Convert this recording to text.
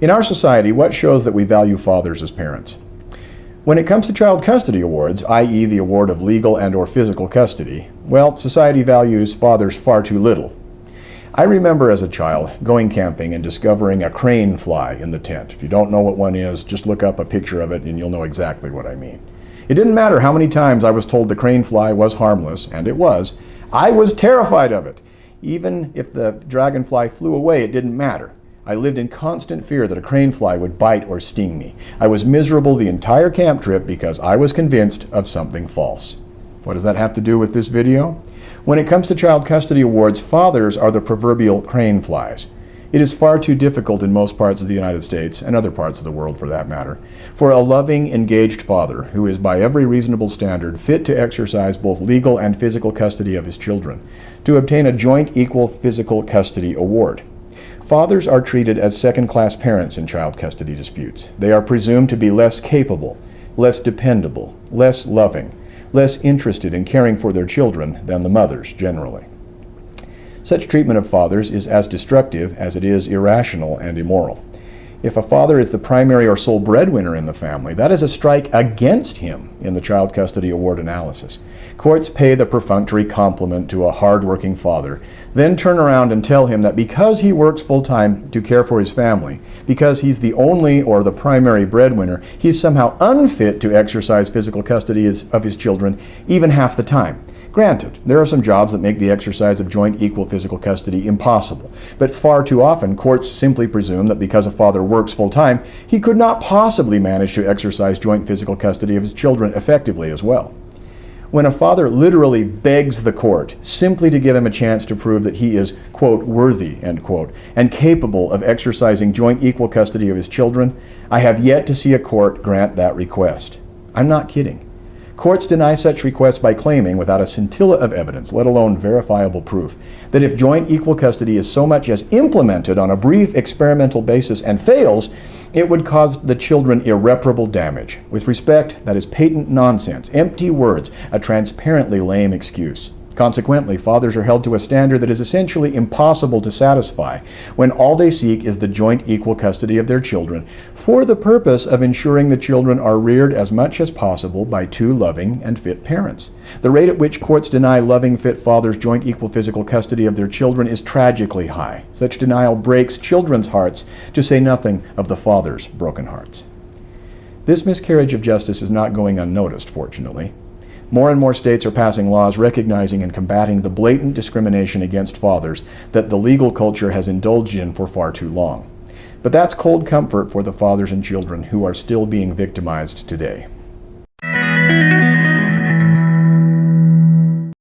In our society, what shows that we value fathers as parents? When it comes to child custody awards, i.e. the award of legal and/or physical custody, well, society values fathers far too little. I remember as a child going camping and discovering a crane fly in the tent. If you don't know what one is, just look up a picture of it and you'll know exactly what I mean. It didn't matter how many times I was told the crane fly was harmless, and it was. I was terrified of it. Even if the dragonfly flew away, it didn't matter. I lived in constant fear that a crane fly would bite or sting me. I was miserable the entire camp trip because I was convinced of something false. What does that have to do with this video? When it comes to child custody awards, fathers are the proverbial crane flies. It is far too difficult in most parts of the United States, and other parts of the world for that matter, for a loving, engaged father who is by every reasonable standard fit to exercise both legal and physical custody of his children, to obtain a joint equal physical custody award. Fathers are treated as second-class parents in child custody disputes. They are presumed to be less capable, less dependable, less loving, less interested in caring for their children than the mothers generally. Such treatment of fathers is as destructive as it is irrational and immoral. If a father is the primary or sole breadwinner in the family, that is a strike against him in the child custody award analysis. Courts pay the perfunctory compliment to a hard-working father, then turn around and tell him that because he works full-time to care for his family, because he's the only or the primary breadwinner, he's somehow unfit to exercise physical custody of his children even half the time. Granted, there are some jobs that make the exercise of joint equal physical custody impossible, but far too often courts simply presume that because a father works full-time, he could not possibly manage to exercise joint physical custody of his children effectively as well. When a father literally begs the court simply to give him a chance to prove that he is, quote, worthy, end quote, and capable of exercising joint equal custody of his children, I have yet to see a court grant that request. I'm not kidding. Courts deny such requests by claiming, without a scintilla of evidence, let alone verifiable proof, that if joint equal custody is so much as implemented on a brief experimental basis and fails, it would cause the children irreparable damage. With respect, that is patent nonsense, empty words, a transparently lame excuse. Consequently, fathers are held to a standard that is essentially impossible to satisfy when all they seek is the joint equal custody of their children for the purpose of ensuring the children are reared as much as possible by two loving and fit parents. The rate at which courts deny loving, fit fathers joint equal physical custody of their children is tragically high. Such denial breaks children's hearts, to say nothing of the fathers' broken hearts. This miscarriage of justice is not going unnoticed, fortunately. More and more states are passing laws recognizing and combating the blatant discrimination against fathers that the legal culture has indulged in for far too long. But that's cold comfort for the fathers and children who are still being victimized today.